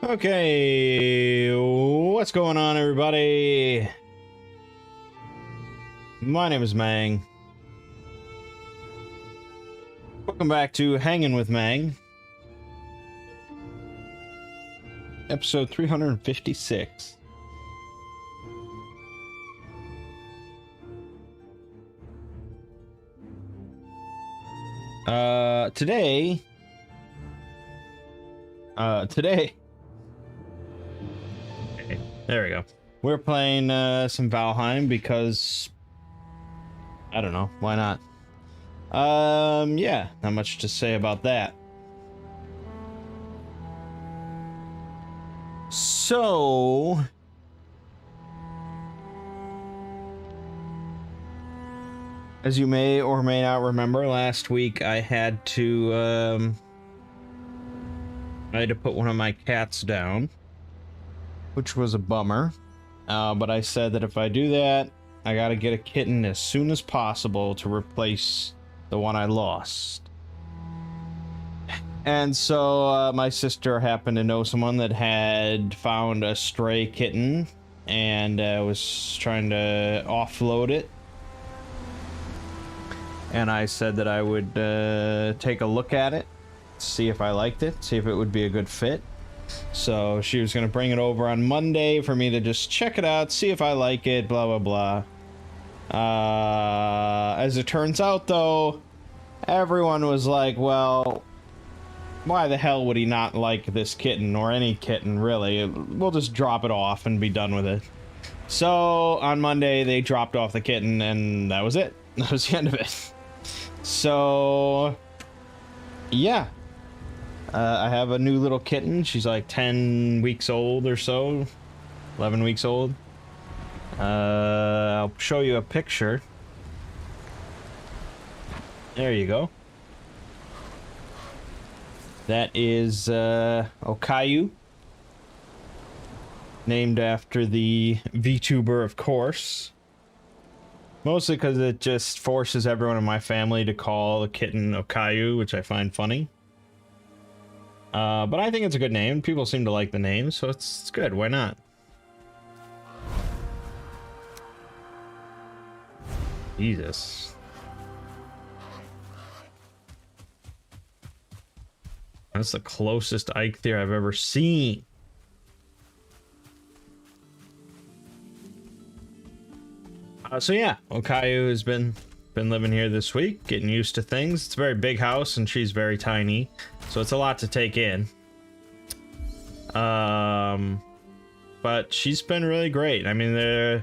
Okay, what's going on, everybody? My name is Mangg. Welcome back to Hanging with Mangg. Episode 356. Today... Okay, there we go. We're playing, some Valheim because... I don't know, why not? Yeah, not much to say about that. So... as you may or may not remember, last week I had to put one of my cats down, which was a bummer. But I said that if I do that, I gotta get a kitten as soon as possible to replace the one I lost. And so my sister happened to know someone that had found a stray kitten and was trying to offload it. And I said that I would take a look at it, see if I liked it, see if it would be a good fit. So she was going to bring it over on Monday for me to just check it out, see if I like it, blah, blah, blah. As it turns out, though, everyone was like, well, why the hell would he not like this kitten, or any kitten, really? We'll just drop it off and be done with it. So on Monday, they dropped off the kitten, and that was it. That was the end of it. So, yeah. I have a new little kitten. She's like 10 weeks old or so. 11 weeks old. I'll show you a picture. There you go. That is Okayu. Named after the VTuber, of course. Mostly because it just forces everyone in my family to call the kitten Okayu, which I find funny. But I think it's a good name. People seem to like the name, so it's good. Why not? Jesus. That's the closest Ike there I've ever seen. So yeah, Okayu has been living here this week, getting used to things. It's a very big house, and she's very tiny, so it's a lot to take in. But she's been really great. I mean, we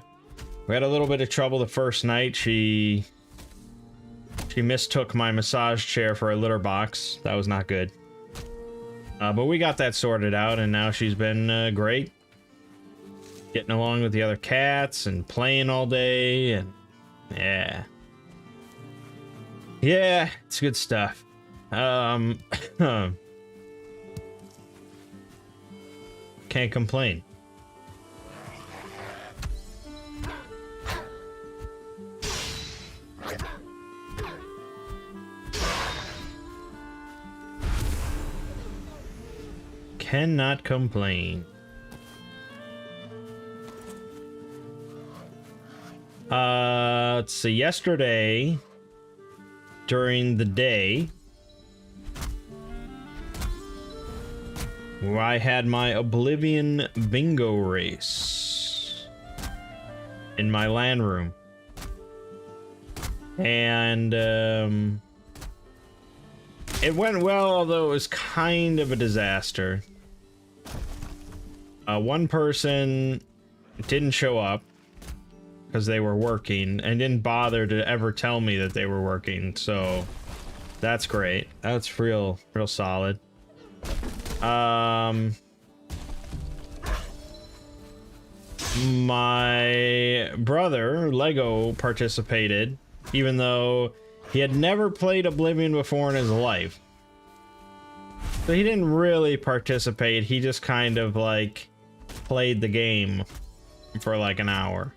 had a little bit of trouble the first night. She mistook my massage chair for a litter box. That was not good. But we got that sorted out, and now she's been great. Getting along with the other cats and playing all day, and yeah. Yeah, it's good stuff. Can't complain. Cannot complain. Let's see, yesterday, during the day, I had my Oblivion bingo race in my LAN room. And, it went well, although it was kind of a disaster. One person didn't show up because they were working and didn't bother to ever tell me that they were working, so that's great. That's real solid. My brother Lego participated, even though he had never played Oblivion before in his life. So he didn't really participate, he just kind of like played the game for like an hour.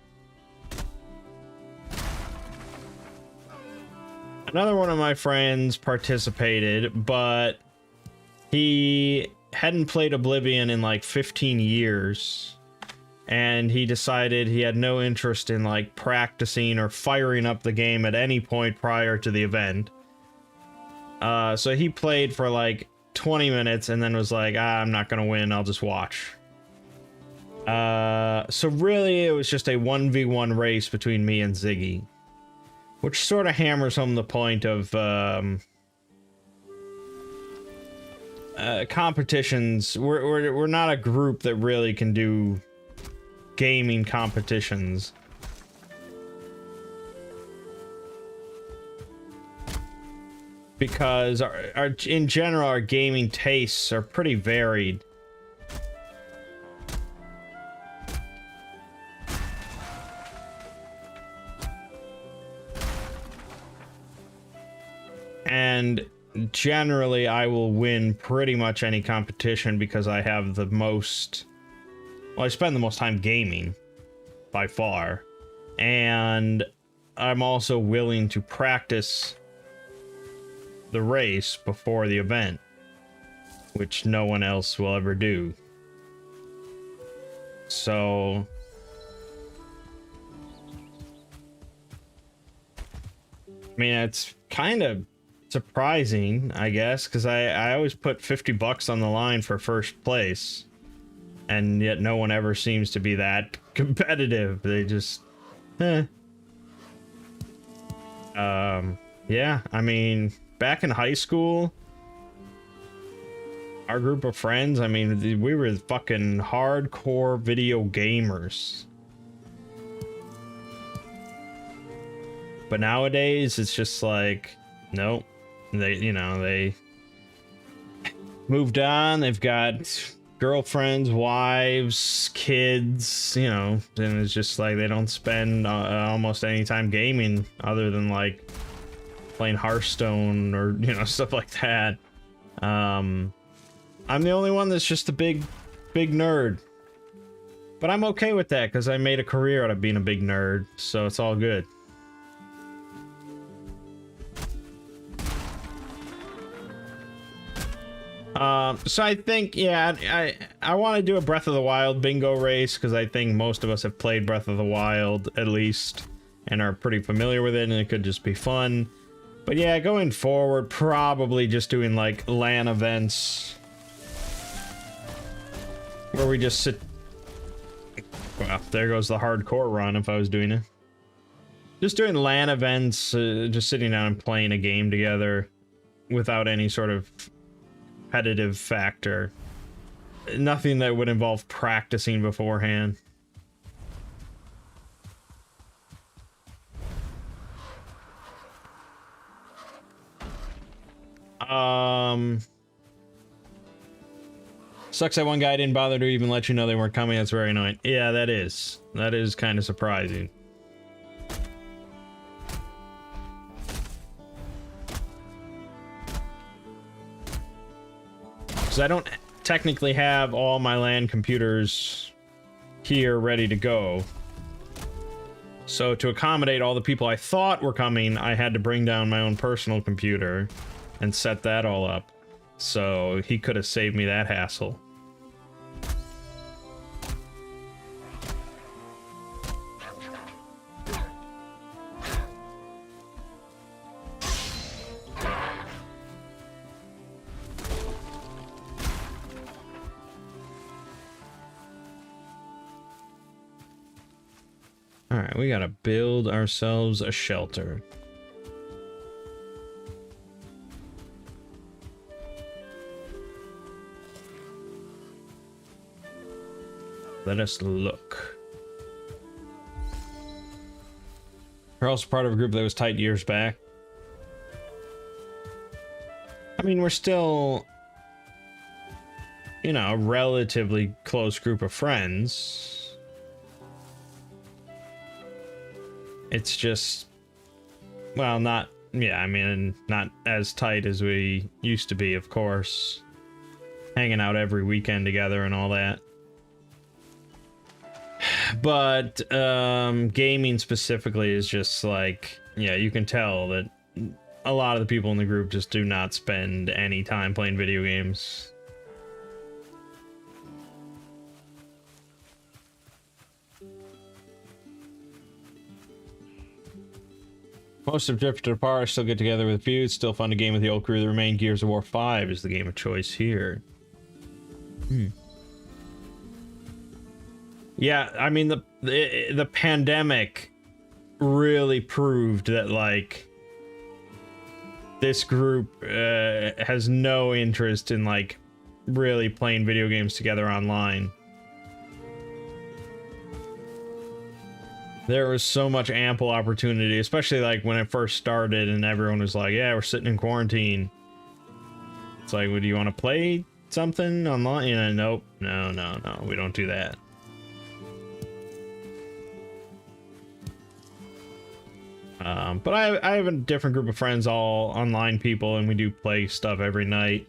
Another one of my friends participated, but he hadn't played Oblivion in like 15 years. And he decided he had no interest in like practicing or firing up the game at any point prior to the event. So he played for like 20 minutes and then was like, I'm not gonna win, I'll just watch. So really it was just a 1v1 race between me and Ziggy, which sort of hammers home the point of competitions. We're not a group that really can do gaming competitions. Because in general, our gaming tastes are pretty varied. And generally, I will win pretty much any competition because I have the most... Well, I spend the most time gaming, by far. And I'm also willing to practice the race before the event, which no one else will ever do. So... I mean, it's kind of surprising, I guess, because I always put 50 bucks on the line for first place. And yet no one ever seems to be that competitive. They just... Yeah, I mean, back in high school, our group of friends, I mean, we were fucking hardcore video gamers. But nowadays, it's just like, nope. They moved on. They've got girlfriends, wives, kids, and it's just like they don't spend almost any time gaming other than like playing Hearthstone or stuff like that. I'm the only one that's just a big nerd, but I'm okay with that because I made a career out of being a big nerd, so it's all good. So I think, yeah, I want to do a Breath of the Wild bingo race because I think most of us have played Breath of the Wild at least and are pretty familiar with it, and it could just be fun. But yeah, going forward, probably just doing like LAN events where we just sit. Well, there goes the hardcore run if I was doing it. Just doing LAN events, just sitting down and playing a game together without any sort of competitive factor. Nothing that would involve practicing beforehand. Sucks that one guy didn't bother to even let you know they weren't coming. That's very annoying. Yeah, that is kind of surprising. I don't technically have all my LAN computers here ready to go. So to accommodate all the people I thought were coming, I had to bring down my own personal computer and set that all up. So he could have saved me that hassle. Alright, we gotta build ourselves a shelter. Let us look. We're also part of a group that was tight years back. I mean, we're still, a relatively close group of friends. It's just, well, not as tight as we used to be, of course. Hanging out every weekend together and all that. But, gaming specifically is just like, yeah, you can tell that a lot of the people in the group just do not spend any time playing video games. Most have drifted apart, still get together with a few. It's still fun to game with the old crew that remain. Gears of War 5 is the game of choice here. Yeah, I mean, the pandemic really proved that, like, this group has no interest in, like, really playing video games together online. There was so much ample opportunity, especially like when it first started and everyone was like, yeah, we're sitting in quarantine. It's like, well, do you want to play something online? You know, nope. No, we don't do that. But I have a different group of friends, all online people, and we do play stuff every night.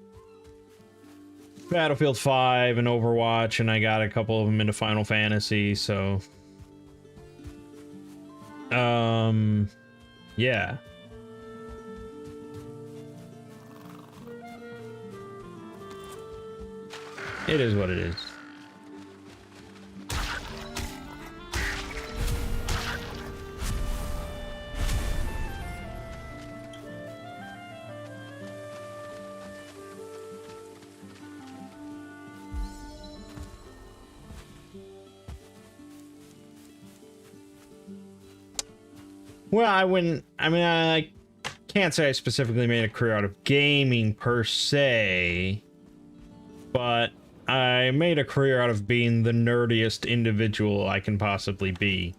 Battlefield 5 and Overwatch, and I got a couple of them into Final Fantasy, so... yeah. It is what it is. Well, I can't say I specifically made a career out of gaming per se, but I made a career out of being the nerdiest individual I can possibly be.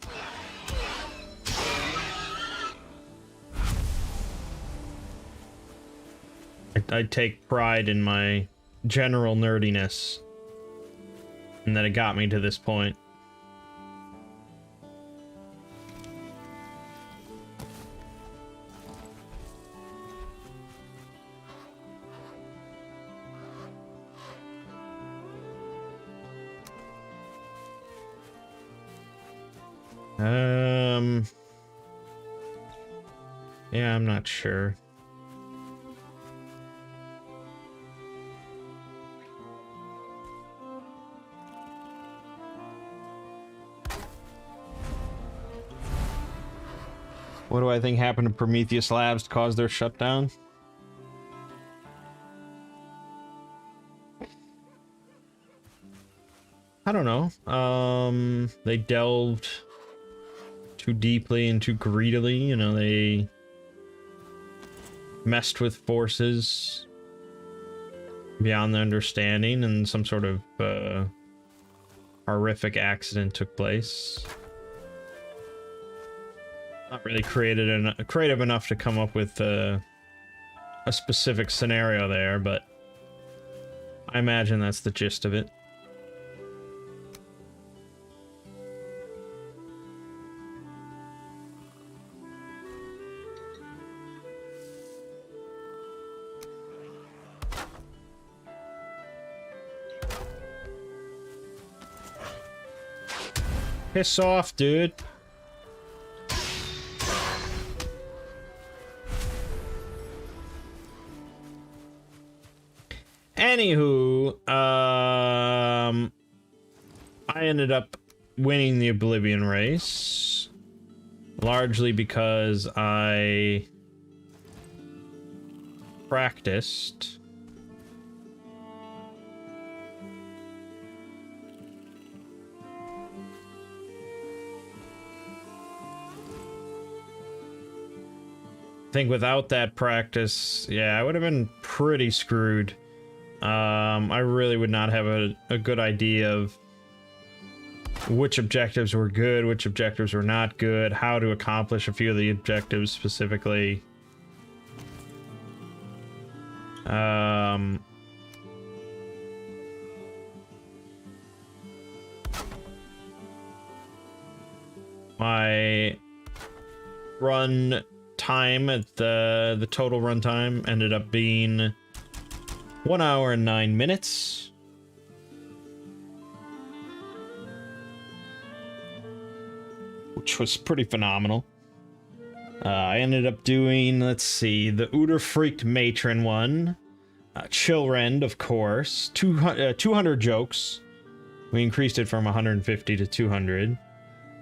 I take pride in my general nerdiness, and that it got me to this point. Yeah, I'm not sure. What do I think happened to Prometheus Labs to cause their shutdown? I don't know. They delved too deeply and too greedily, you know, they messed with forces beyond their understanding, and some sort of horrific accident took place. Not really creative enough to come up with a specific scenario there, but I imagine that's the gist of it. Piss off, dude. Anywho, I ended up winning the Oblivion race, largely because I practiced. I think without that practice, yeah, I would have been pretty screwed. I really would not have a good idea of which objectives were good, which objectives were not good, how to accomplish a few of the objectives specifically. My run time at the total run time ended up being 1 hour and 9 minutes. Which was pretty phenomenal. I ended up doing, let's see, the Uder Freaked Matron one. Chillrend, of course. 200 jokes. We increased it from 150 to 200.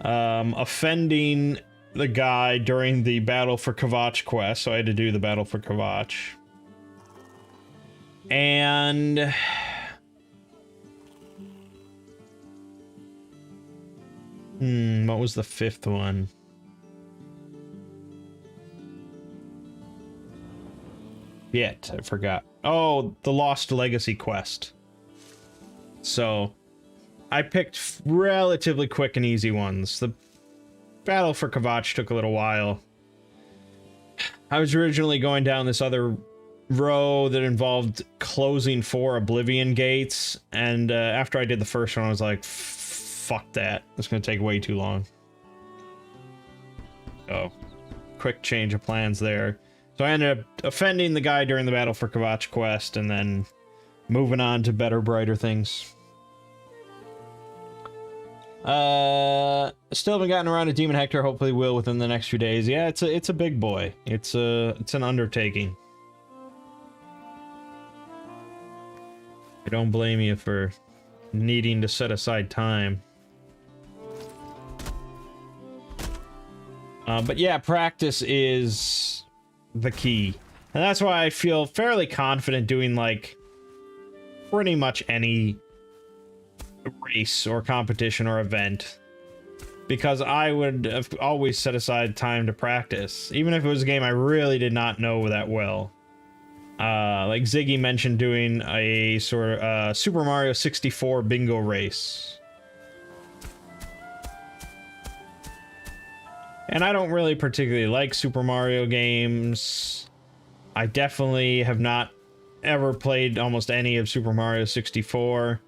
Offending the guy during the Battle for Kvatch quest, so I had to do the Battle for Kvatch. And... what was the 5th one? Yet, I forgot. Oh, the Lost Legacy quest. So, I picked relatively quick and easy ones. The Battle for Kvatch took a little while. I was originally going down this other row that involved closing 4 Oblivion gates, and after I did the first one, I was like, fuck that. It's gonna take way too long. So, quick change of plans there. So I ended up offending the guy during the Battle for Kvatch quest, and then moving on to better, brighter things. Still haven't gotten around to Demon Hector. Hopefully will within the next few days. Yeah, it's a big boy. It's an undertaking. I don't blame you for needing to set aside time. But yeah, practice is the key. And that's why I feel fairly confident doing, like, pretty much any race or competition or event. Because I would have always set aside time to practice. Even if it was a game I really did not know that well. Like Ziggy mentioned doing a sort of Super Mario 64 bingo race. And I don't really particularly like Super Mario games. I definitely have not ever played almost any of Super Mario 64.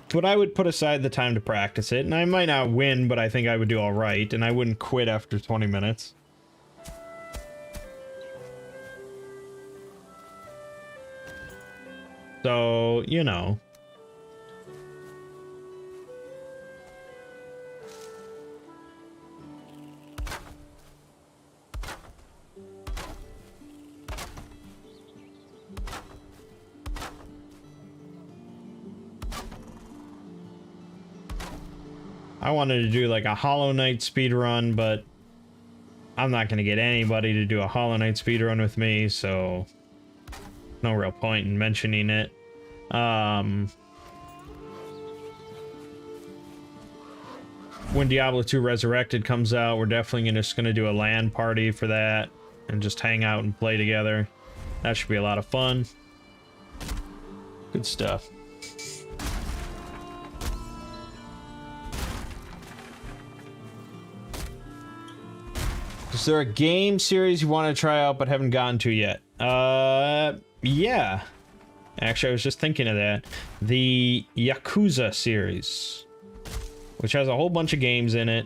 But I would put aside the time to practice it, and I might not win, but I think I would do alright, and I wouldn't quit after 20 minutes. So, you know. I wanted to do like a Hollow Knight speedrun, but I'm not going to get anybody to do a Hollow Knight speedrun with me, so no real point in mentioning it. When Diablo 2 Resurrected comes out, we're definitely just going to do a LAN party for that and just hang out and play together. That should be a lot of fun. Good stuff. Is there a game series you want to try out but haven't gotten to yet? Yeah. Actually, I was just thinking of that. The Yakuza series, which has a whole bunch of games in it.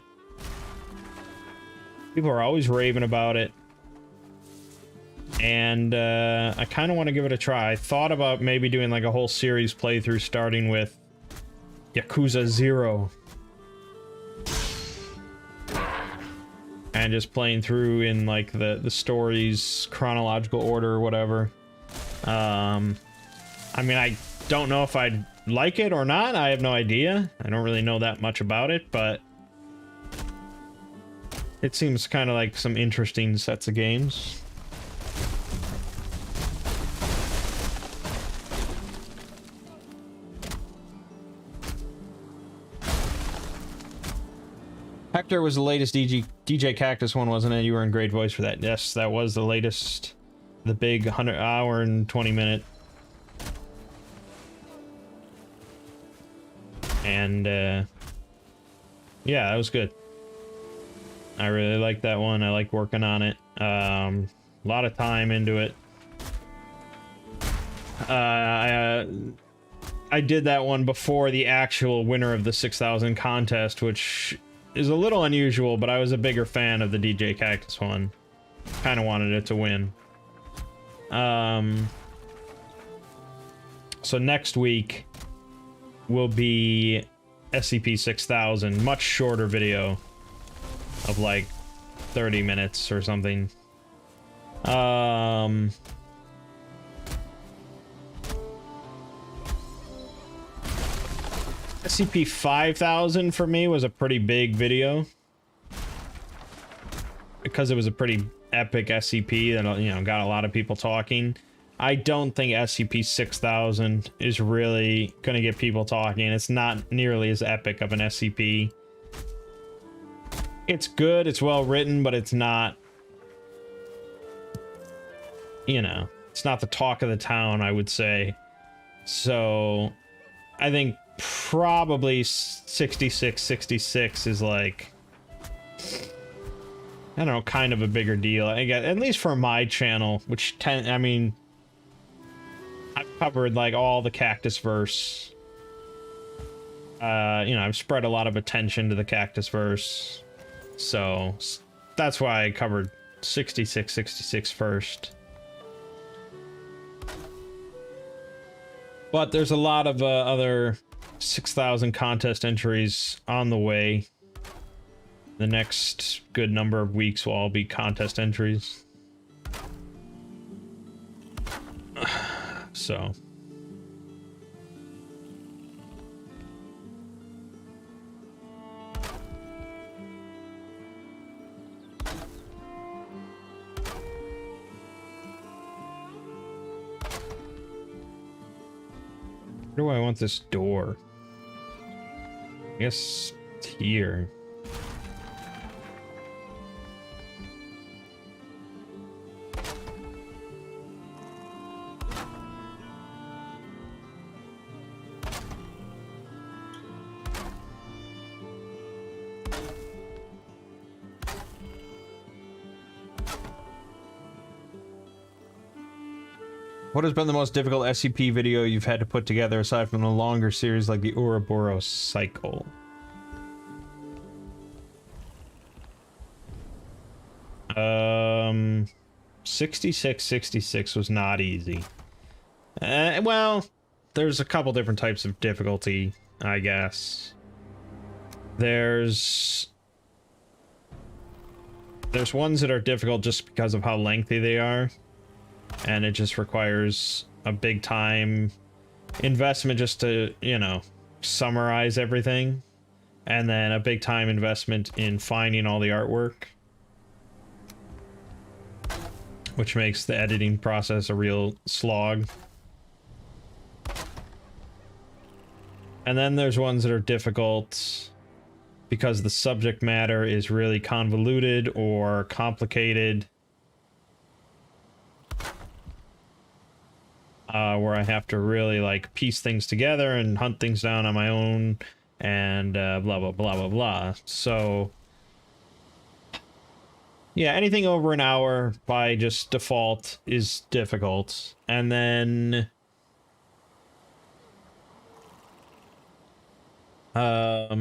People are always raving about it. And I kind of want to give it a try. I thought about maybe doing like a whole series playthrough starting with Yakuza 0. And just playing through in like the story's chronological order or whatever. I mean, I don't know if I'd like it or not. I have no idea. I don't really know that much about it, but it seems kind of like some interesting sets of games. Hector was the latest DJ Cactus one, wasn't it? You were in great voice for that. Yes, that was the latest. The big 100-hour and 20-minute. And, yeah, that was good. I really liked that one. I like working on it. A lot of time into it. I did that one before the actual winner of the 6,000 contest, which is a little unusual, but I was a bigger fan of the DJ Cactus one. Kind of wanted it to win. So next week will be SCP-6000, much shorter video of like 30 minutes or something. SCP-5000 for me was a pretty big video. because it was a pretty epic SCP that, you know, got a lot of people talking. I don't think SCP-6000 is really going to get people talking. It's not nearly as epic of an SCP. It's good, it's well written, but it's not, you know, it's not the talk of the town, I would say. So I think probably 6666 is like, I don't know, kind of a bigger deal. I guess, at least for my channel, which I mean, I've covered like all the Cactus verse. You know, I've spread a lot of attention to the Cactus verse. So that's why I covered 6666 first. But there's a lot of other 6,000 contest entries on the way. The next good number of weeks will all be contest entries. So. Where do I want this door? I guess it's here. What has been the most difficult SCP video you've had to put together aside from the longer series like the Ouroboros cycle? 6666 was not easy. Well, there's a couple different types of difficulty, I guess. There's ones that are difficult just because of how lengthy they are. And it just requires a big time investment just to, you know, summarize everything. And then a big time investment in finding all the artwork. Which makes the editing process a real slog. And then there's ones that are difficult because the subject matter is really convoluted or complicated. Where I have to really like piece things together and hunt things down on my own and blah blah blah blah blah. So yeah, anything over an hour by just default is difficult. And then a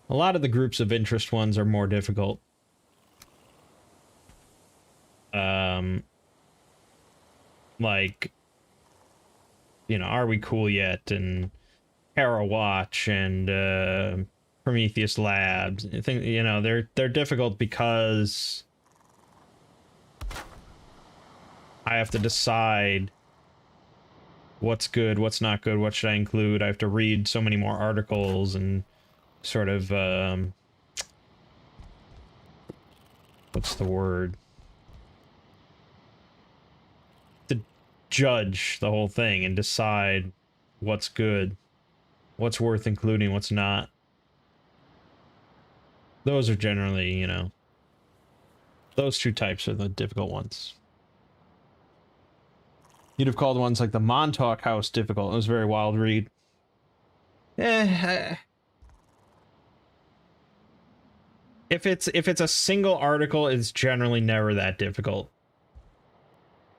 lot of the groups of interest ones are more difficult. Like, you know, Are We Cool Yet? And Hera Watch and Prometheus Labs. I think, you know, they're difficult because I have to decide what's good, what's not good, what should I include. I have to read so many more articles and sort of what's the word? Judge the whole thing and decide what's good, what's worth including, what's not. Those are generally, you know, those two types are the difficult ones. You'd have called ones like the Montauk House difficult. It was a very wild read. If it's a single article, it's generally never that difficult.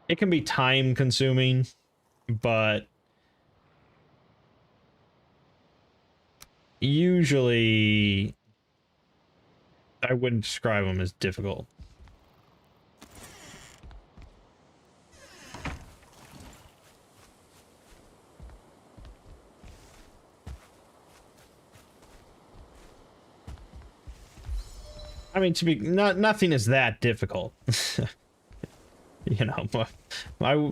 It can be time consuming, but usually I wouldn't describe them as difficult. I mean, nothing is that difficult. You know,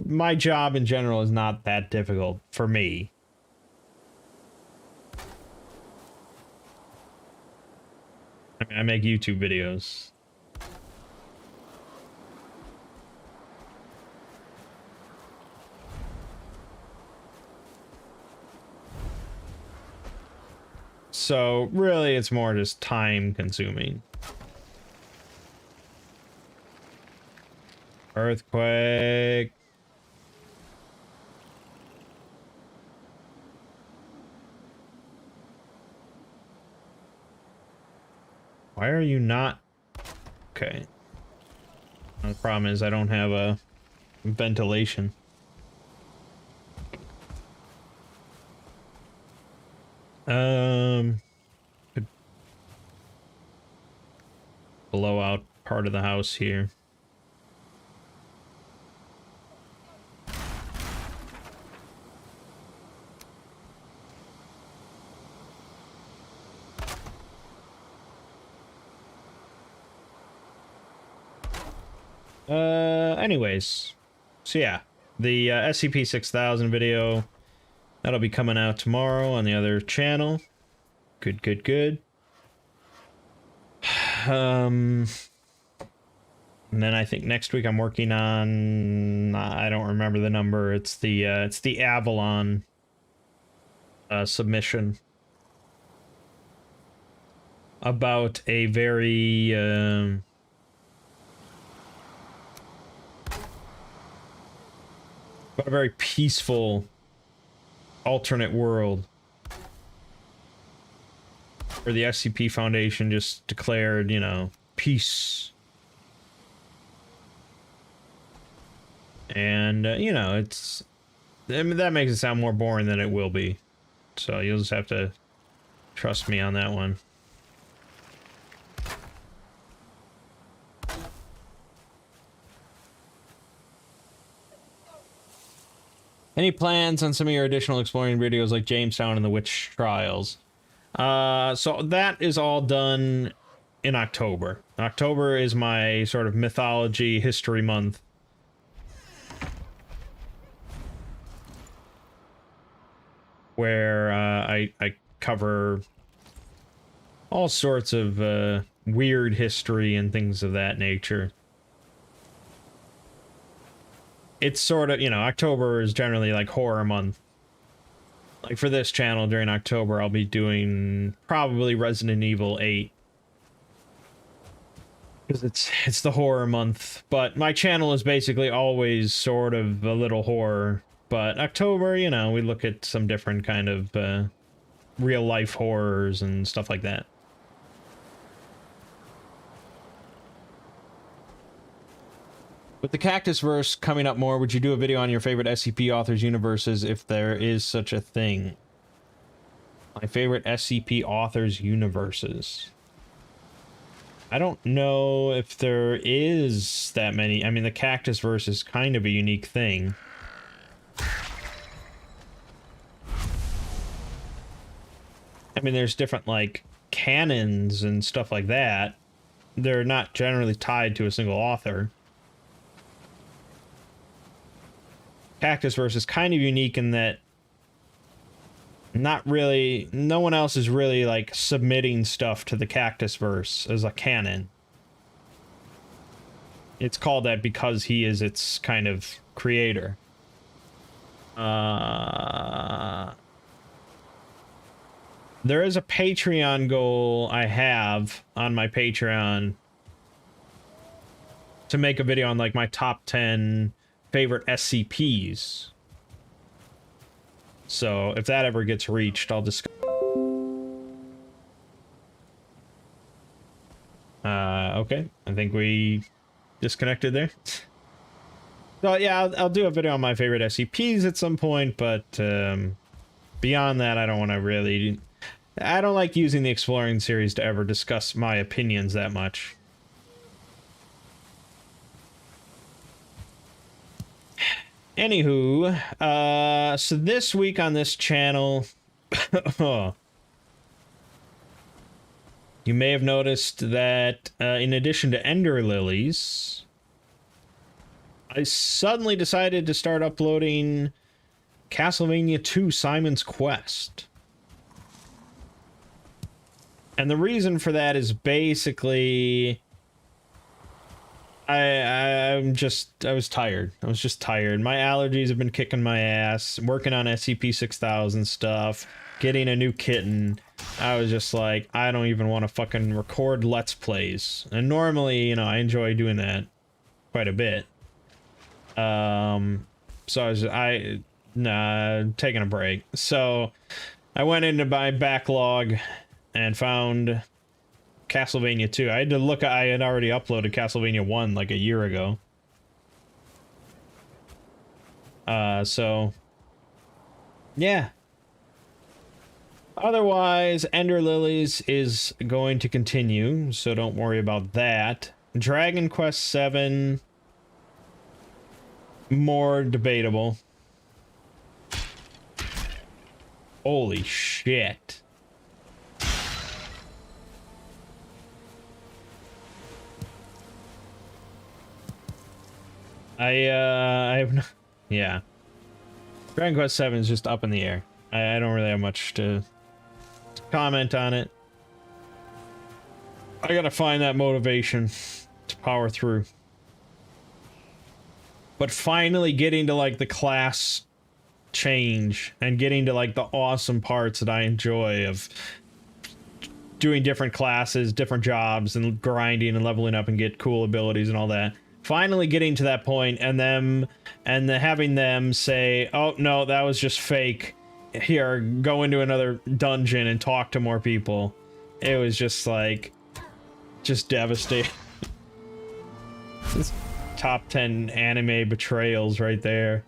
my job in general is not that difficult for me. I mean, I make YouTube videos. So really, it's more just time consuming. Earthquake. Why are you not? Okay. The problem is I don't have a ventilation. Could blow out part of the house here. Anyways, so yeah, the SCP-6000 video, that'll be coming out tomorrow on the other channel. Good. And then I think next week I'm working on, I don't remember the number. It's the Avalon submission about a very but a very peaceful alternate world where the SCP Foundation just declared, you know, peace. And, you know, it's... I mean, that makes it sound more boring than it will be. So you'll just have to trust me on that one. Any plans on some of your additional exploring videos like Jamestown and the Witch Trials? So that is all done in October. October is my sort of mythology history month. Where I cover all sorts of weird history and things of that nature. It's sort of, you know, October is generally like horror month. Like for this channel during October, I'll be doing probably Resident Evil 8. Because it's the horror month. But my channel is basically always sort of a little horror. But October, you know, we look at some different kind of real life horrors and stuff like that. With the Cactus Verse coming up more, would you do a video on your favorite SCP authors' universes if there is such a thing? My favorite SCP authors' universes. I don't know if there is that many. I mean, the Cactus Verse is kind of a unique thing. I mean, there's different, like, canons and stuff like that. They're not generally tied to a single author. Cactus Verse is kind of unique in that not really, no one else is really like submitting stuff to the Cactus Verse as a canon. It's called that because he is its kind of creator. There is a Patreon goal I have on my Patreon to make a video on like my top 10 favorite SCPs. So if that ever gets reached, I'll discuss. Okay, I think we disconnected there. So yeah, I'll do a video on my favorite SCPs at some point, but beyond that, I don't want to really. I don't like using the Exploring series to ever discuss my opinions that much. Anywho, so this week on this channel, you may have noticed that in addition to Ender Lilies, I suddenly decided to start uploading Castlevania 2 Simon's Quest. And the reason for that is basically I was tired. I was just tired. My allergies have been kicking my ass. Working on SCP-6000 stuff, getting a new kitten. I was just like, I don't even want to fucking record Let's Plays. And normally, you know, I enjoy doing that quite a bit. So taking a break. So I went into my backlog and found Castlevania 2. I had to look, I had already uploaded Castlevania 1 like a year ago. So yeah. Otherwise, Ender Lilies is going to continue, so don't worry about that. Dragon Quest 7, more debatable. Holy shit. I have no, yeah. Dragon Quest 7 is just up in the air. I don't really have much to comment on it. I gotta find that motivation to power through. But finally getting to like the class change and getting to like the awesome parts that I enjoy of doing different classes, different jobs, and grinding and leveling up and get cool abilities and all that. Finally getting to that point, and having them say, oh no, that was just fake. Here, go into another dungeon and talk to more people. It was just like, just devastating. This top 10 anime betrayals right there.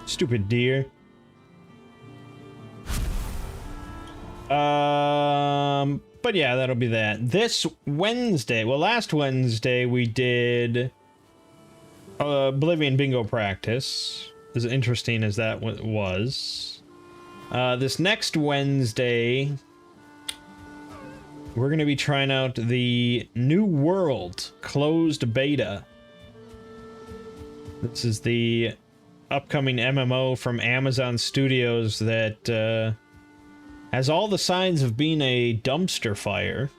Stupid deer. But yeah, that'll be that. This Wednesday, well, last Wednesday we did Oblivion Bingo Practice. As interesting as that was. This next Wednesday, we're gonna be trying out the New World closed beta. This is the upcoming MMO from Amazon Studios that, has all the signs of being a dumpster fire.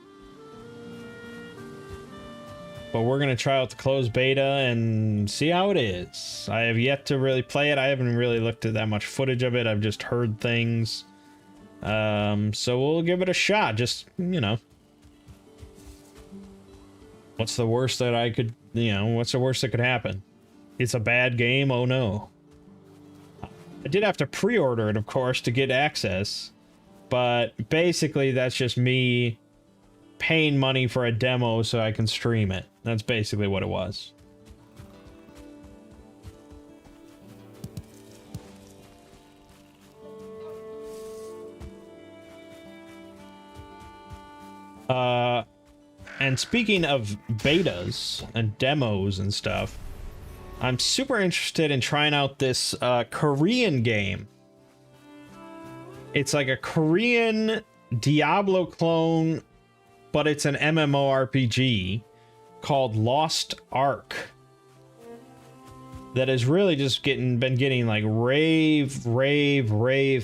But we're gonna try out the closed beta and see how it is. I have yet to really play it. I haven't really looked at that much footage of it. I've just heard things. So we'll give it a shot. Just, you know. What's the worst that I could, you know, what's the worst that could happen? It's a bad game? Oh no. I did have to pre-order it, of course, to get access. But basically, that's just me paying money for a demo so I can stream it. That's basically what it was. And speaking of betas and demos and stuff, I'm super interested in trying out this Korean game. It's like a Korean Diablo clone, but it's an MMORPG called Lost Ark. That has really just been getting like rave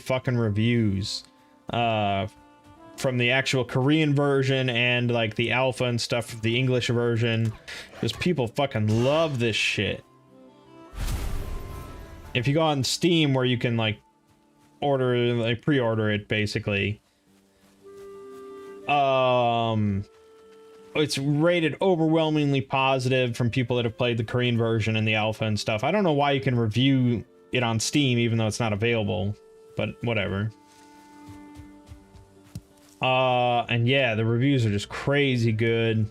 fucking reviews. From the actual Korean version and like the alpha and stuff, the English version. Just people fucking love this shit. If you go on Steam where you can like order, like pre-order it basically. It's rated overwhelmingly positive from people that have played the Korean version and the alpha and stuff. I don't know why you can review it on Steam even though it's not available, but whatever. And yeah, the reviews are just crazy good.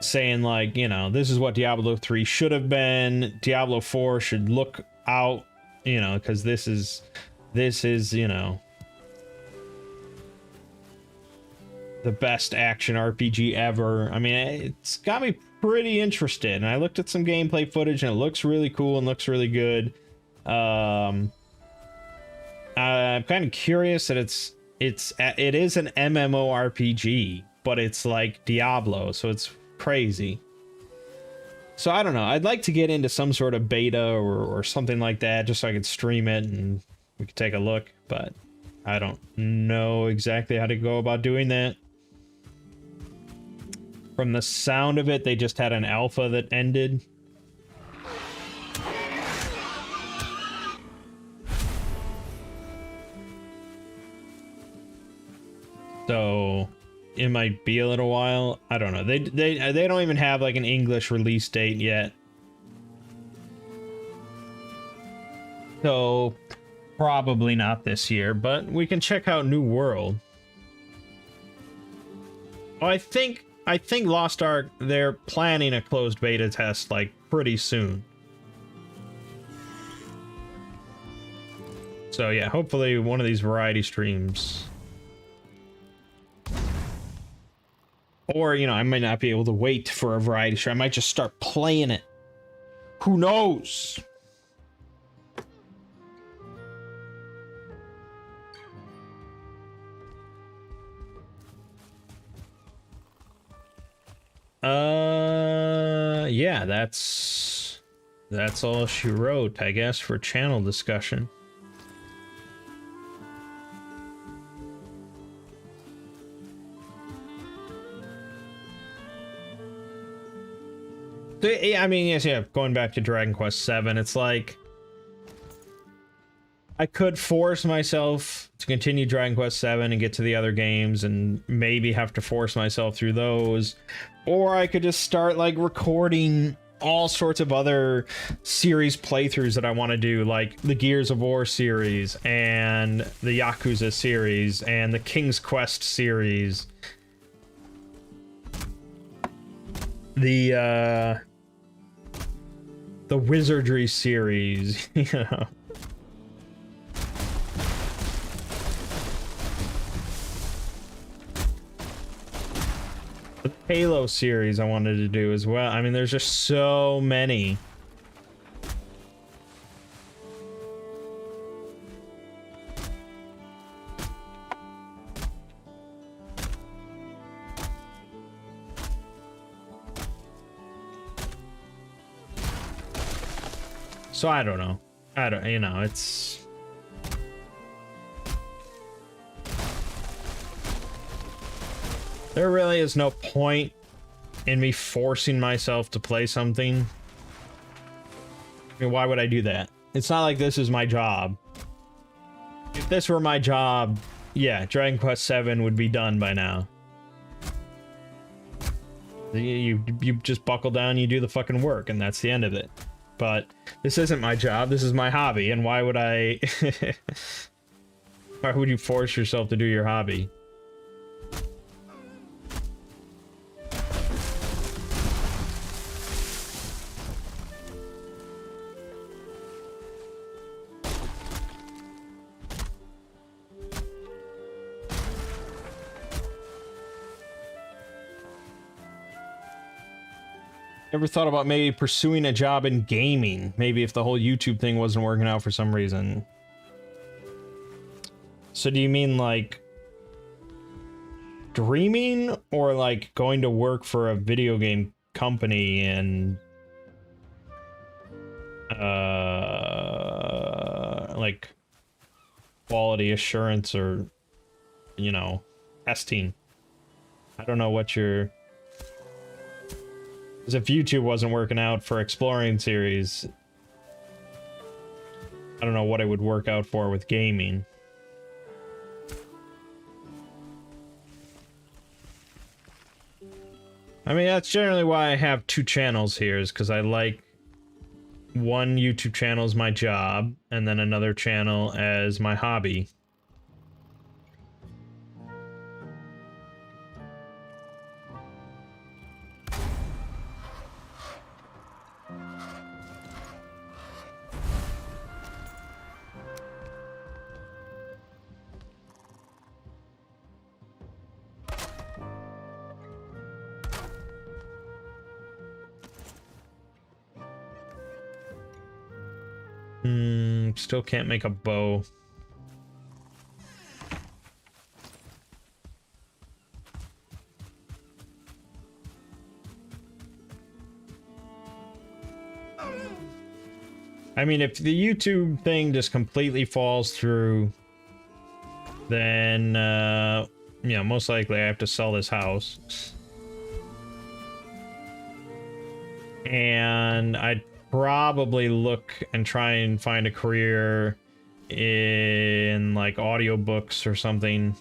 Saying like, you know, this is what Diablo 3 should have been. Diablo 4 should look out, you know, because this is, you know, the best action RPG ever. I mean, it's got me pretty interested. And I looked at some gameplay footage and it looks really cool and looks really good. I'm kind of curious that it is an MMORPG, but it's like Diablo, so it's crazy. So I don't know. I'd like to get into some sort of beta or something like that, just so I could stream it and we could take a look, but I don't know exactly how to go about doing that. From the sound of it, they just had an alpha that ended. So it might be a little while. I don't know. They don't even have like an English release date yet. So probably not this year, but we can check out New World. Oh, I think Lost Ark, they're planning a closed beta test like pretty soon. So yeah, hopefully one of these variety streams. Or, you know, I might not be able to wait for a variety stream. I might just start playing it. Who knows? Yeah, that's all she wrote, I guess, for channel discussion. I mean, yes, yeah, going back to Dragon Quest VII, it's like I could force myself to continue Dragon Quest VII and get to the other games and maybe have to force myself through those, or I could just start like recording all sorts of other series playthroughs that I want to do, like the Gears of War series and the Yakuza series and the King's Quest series, the Wizardry series, you know. The Halo series I wanted to do as well. I mean, there's just so many. So I don't know. You know, it's... There really is no point in me forcing myself to play something. I mean, why would I do that? It's not like this is my job. If this were my job, yeah, Dragon Quest VII would be done by now. You just buckle down, you do the fucking work, and that's the end of it. But this isn't my job, this is my hobby, and why would I... Why would you force yourself to do your hobby? Ever thought about maybe pursuing a job in gaming? Maybe if the whole YouTube thing wasn't working out for some reason. So do you mean like streaming or like going to work for a video game company and like quality assurance or, you know, testing? I don't know what you're... Because if YouTube wasn't working out for Exploring series, I don't know what it would work out for with gaming. I mean, that's generally why I have two channels here, is because I like one YouTube channel as my job, and then another channel as my hobby. Still can't make a bow. I mean, if the YouTube thing just completely falls through, then, you know, most likely I have to sell this house. And I'd probably look and try and find a career in, like, audiobooks or something.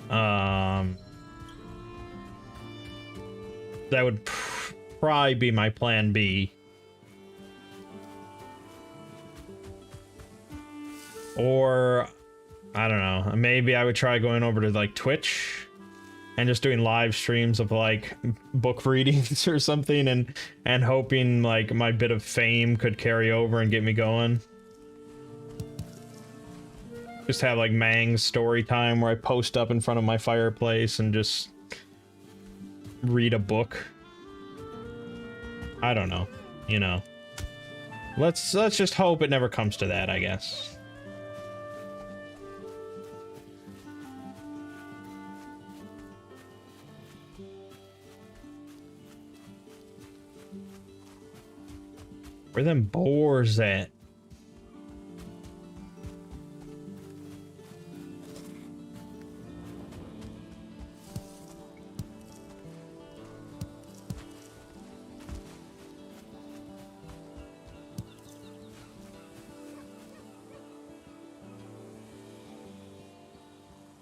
That would probably be my plan B. Or, I don't know, maybe I would try going over to, like, Twitch and just doing live streams of, like, book readings or something, and hoping, like, my bit of fame could carry over and get me going. Just have, like, Mang's story time where I post up in front of my fireplace and just read a book. I don't know, you know. Let's just hope it never comes to that, I guess. Where them boars at?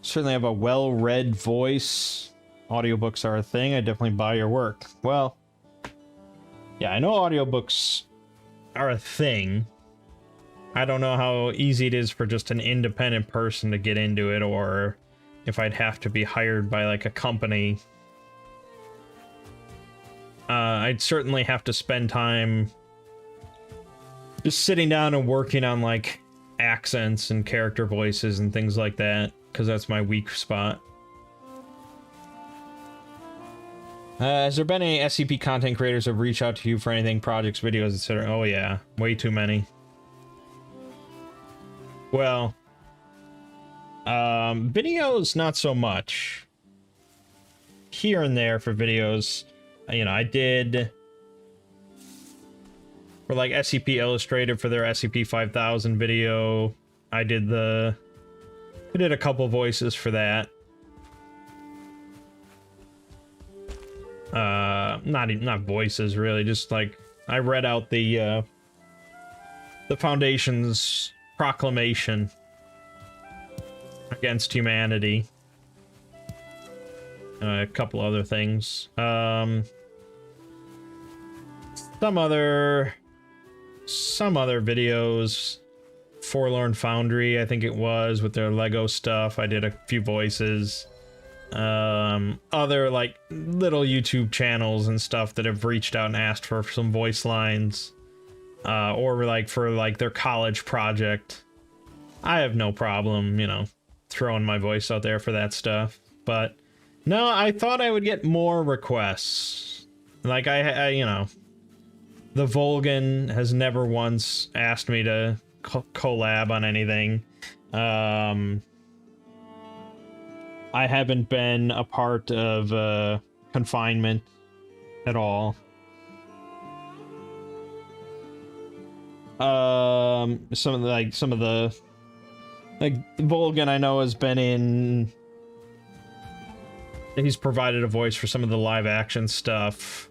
Certainly have a well-read voice. Audiobooks are a thing. I definitely buy your work. Well, yeah, I know audiobooks are a thing. I don't know how easy it is for just an independent person to get into it, or if I'd have to be hired by, like, a company. I'd certainly have to spend time just sitting down and working on, like, accents and character voices and things like that, because that's my weak spot. Has there been any SCP content creators who have reached out to you for anything, projects, videos, etc.? Oh yeah, way too many. Well, videos, not so much. Here and there for videos, you know, I did for, like, SCP Illustrated for their SCP-5000 video. I did a couple voices for that. Not voices really, just, like, I read out the Foundation's proclamation against humanity. A couple other things. Some other videos. Forlorn Foundry, I think it was, with their Lego stuff. I did a few voices. Other, like, little YouTube channels and stuff that have reached out and asked for some voice lines. Or, like, for, like, their college project. I have no problem, you know, throwing my voice out there for that stuff. But, no, I thought I would get more requests. Like, I you know, the Volgan has never once asked me to collab on anything. I haven't been a part of confinement at all. Some of the Volgan I know has been in. He's provided a voice for some of the live action stuff.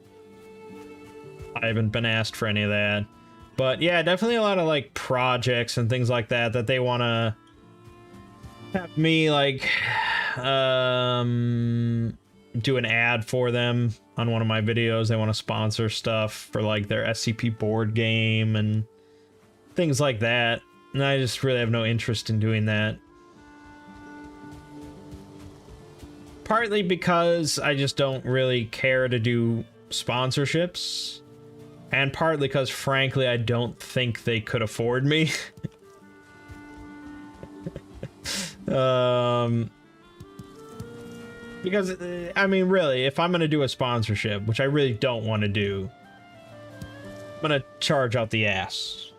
I haven't been asked for any of that. But yeah, definitely a lot of, like, projects and things like that they want to have me, like, do an ad for them on one of my videos. They want to sponsor stuff for, like, their SCP board game and things like that. And I just really have no interest in doing that. Partly because I just don't really care to do sponsorships. And partly because, frankly, I don't think they could afford me. Because, I mean, really, if I'm going to do a sponsorship, which I really don't want to do, I'm going to charge out the ass.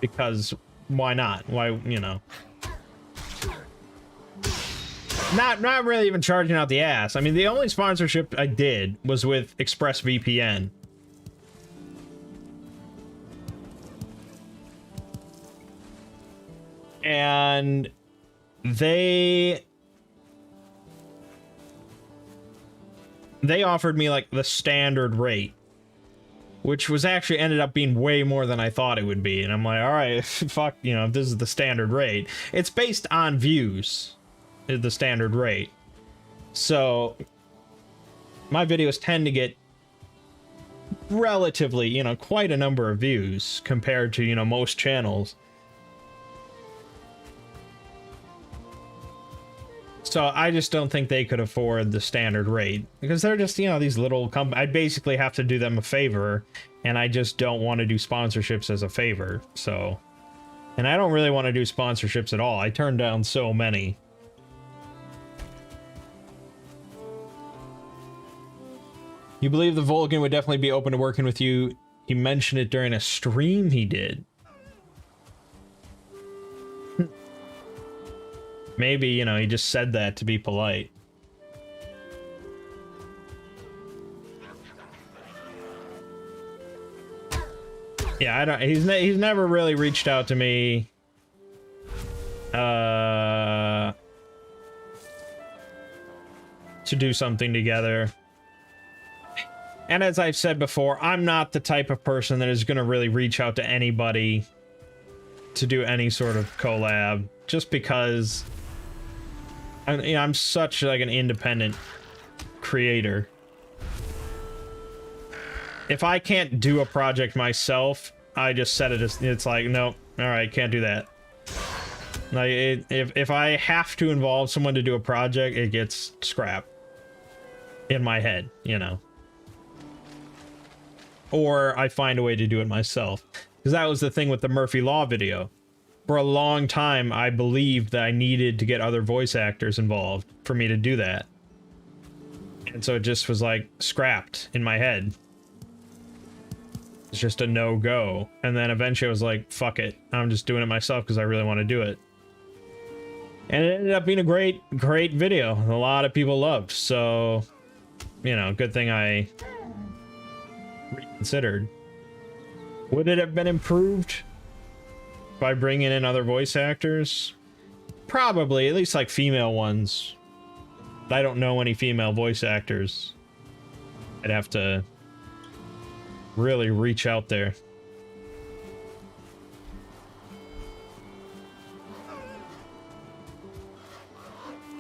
Because, why not? Why, you know. Not really even charging out the ass. I mean, the only sponsorship I did was with ExpressVPN. And they offered me like the standard rate, which was actually ended up being way more than I thought it would be. And I'm like, all right, fuck, you know, if this is the standard rate. It's based on views, is the standard rate. So my videos tend to get relatively, you know, quite a number of views compared to, you know, most channels. So I just don't think they could afford the standard rate because they're just, you know, these little companies. I basically have to do them a favor, and I just don't want to do sponsorships as a favor. So, and I don't really want to do sponsorships at all. I turned down so many. You believe the Vulcan would definitely be open to working with you? He mentioned it during a stream he did. Maybe, you know, he just said that to be polite. Yeah, I don't. He's never really reached out to me. To do something together. And as I've said before, I'm not the type of person that is going to really reach out to anybody to do any sort of collab, just because I'm such like an independent creator. If I can't do a project myself, I just set it as, it's like, nope, all right, can't do that. Like, if I have to involve someone to do a project, it gets scrapped in my head, you know. Or I find a way to do it myself. Because that was the thing with the Murphy Law video. For a long time, I believed that I needed to get other voice actors involved for me to do that. And so it just was like scrapped in my head. It's just a no-go. And then eventually I was like, fuck it. I'm just doing it myself because I really want to do it. And it ended up being a great video. A lot of people loved. So, you know, good thing I reconsidered. Would it have been improved by bringing in other voice actors? Probably, at least like female ones. I don't know any female voice actors. I'd have to really reach out there.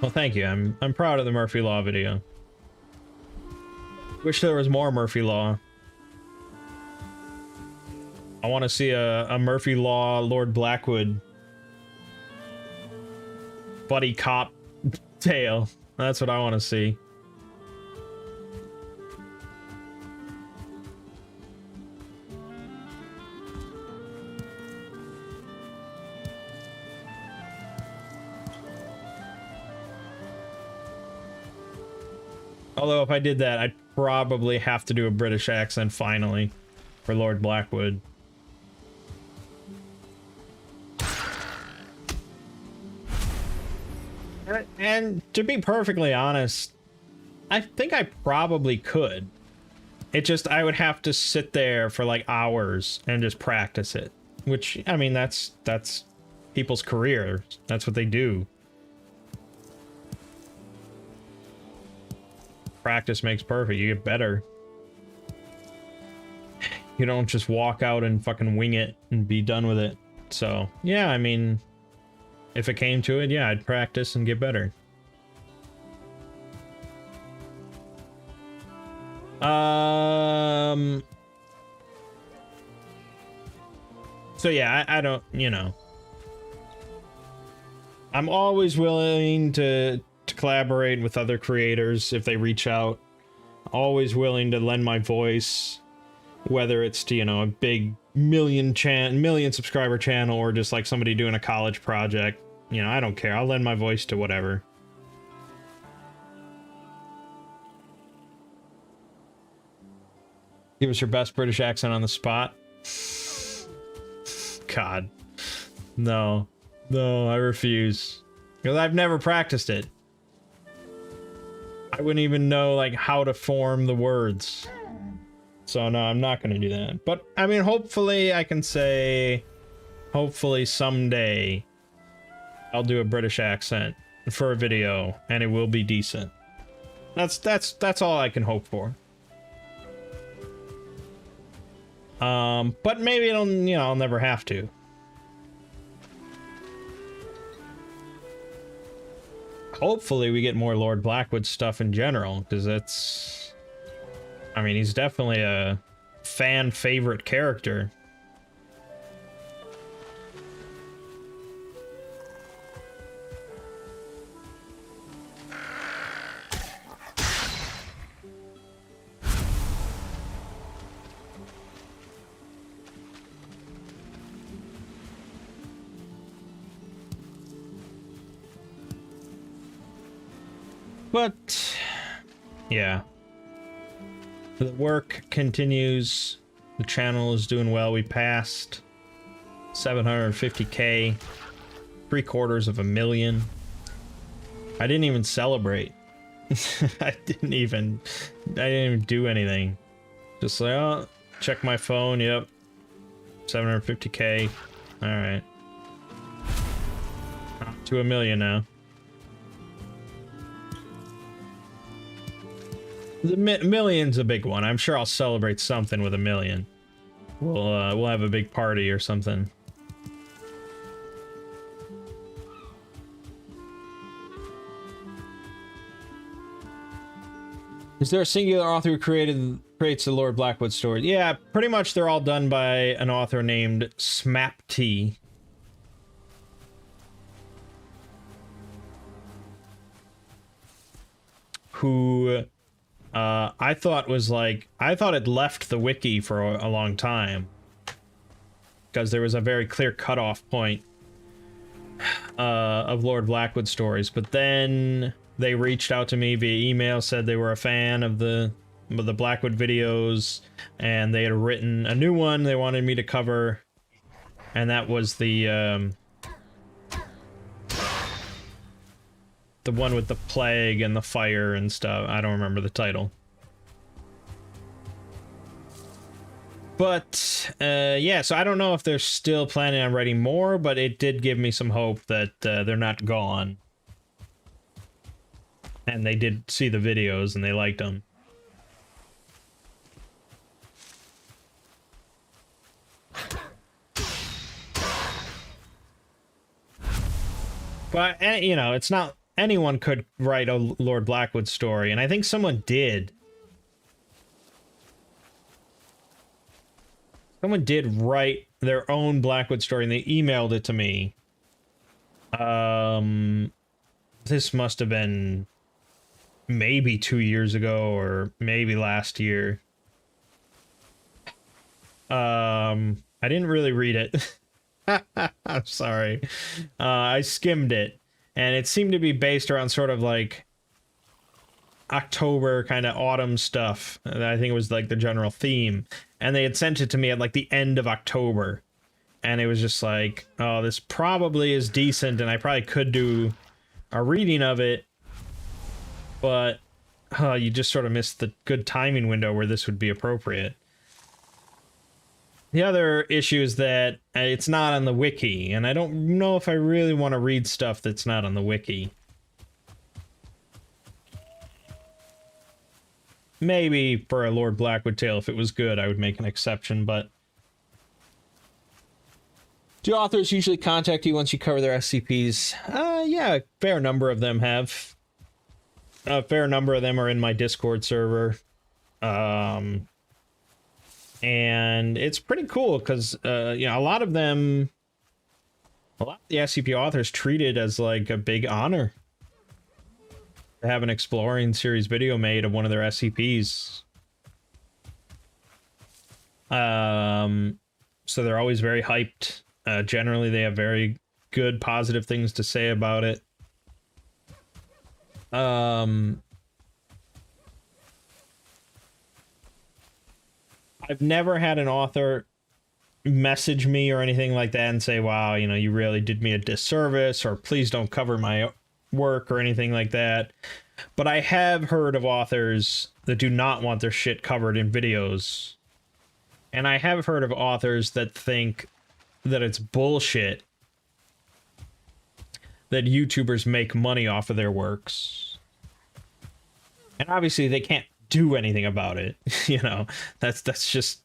Well, thank you. I'm proud of the Murphy Law video. Wish there was more Murphy Law. I want to see a Murphy Law Lord Blackwood buddy cop tale. That's what I want to see. Although if I did that, I'd probably have to do a British accent finally for Lord Blackwood. And to be perfectly honest, I think I probably could. It just, I would have to sit there for like hours and just practice it. Which, I mean, that's people's career. That's what they do. Practice makes perfect. You get better. You don't just walk out and fucking wing it and be done with it. So, yeah, I mean, if it came to it, yeah, I'd practice and get better. So yeah, I don't, you know. I'm always willing to collaborate with other creators if they reach out. Always willing to lend my voice, whether it's to, you know, a big million subscriber channel or just like somebody doing a college project. You know, I don't care. I'll lend my voice to whatever. Give us your best British accent on the spot. God. No. No, I refuse. Because I've never practiced it. I wouldn't even know like how to form the words. So no, I'm not gonna do that. But I mean, hopefully I can say, hopefully someday I'll do a British accent for a video and it will be decent. That's all I can hope for. But maybe it'll, you know, I'll never have to. Hopefully we get more Lord Blackwood stuff in general, because that's... I mean, he's definitely a fan favorite character. But, yeah. The work continues. The channel is doing well. We passed 750K. 750,000. I didn't even celebrate. I didn't even do anything. Just like, oh, check my phone. Yep. 750K. All right. To 1 million now. The million's a big one. I'm sure I'll celebrate something with 1 million. We'll have a big party or something. Is there a singular author who creates the Lord Blackwood story? Yeah, pretty much they're all done by an author named Smapty. Who I thought it left the wiki for a long time, because there was a very clear cutoff point of Lord Blackwood stories. But then they reached out to me via email, said they were a fan of the Blackwood videos, and they had written a new one they wanted me to cover, and that was the one with the plague and the fire and stuff. I don't remember the title. But, yeah, so I don't know if they're still planning on writing more, but it did give me some hope that they're not gone. And they did see the videos and they liked them. But, you know, it's not... Anyone could write a Lord Blackwood story, and I think someone did. Someone did write their own Blackwood story, and they emailed it to me. This must have been maybe 2 years ago, or maybe last year. I didn't really read it. I'm sorry. I skimmed it. And it seemed to be based around sort of like October kind of autumn stuff. I think it was like the general theme. And they had sent it to me at like the end of October. And it was just like, oh, this probably is decent and I probably could do a reading of it. But you just sort of missed the good timing window where this would be appropriate. The other issue is that it's not on the wiki, and I don't know if I really want to read stuff that's not on the wiki. Maybe for a Lord Blackwood tale, if it was good, I would make an exception, but... Do authors usually contact you once you cover their SCPs? Yeah, a fair number of them have. A fair number of them are in my Discord server. And it's pretty cool because, you know, a lot of the SCP authors treat it as like a big honor to have an exploring series video made of one of their SCPs. So they're always very hyped. Generally, they have very good, positive things to say about it. I've never had an author message me or anything like that and say, wow, you know, you really did me a disservice, or please don't cover my work or anything like that. But I have heard of authors that do not want their shit covered in videos. And I have heard of authors that think that it's bullshit that YouTubers make money off of their works. And obviously they can't do anything about it. You know, that's just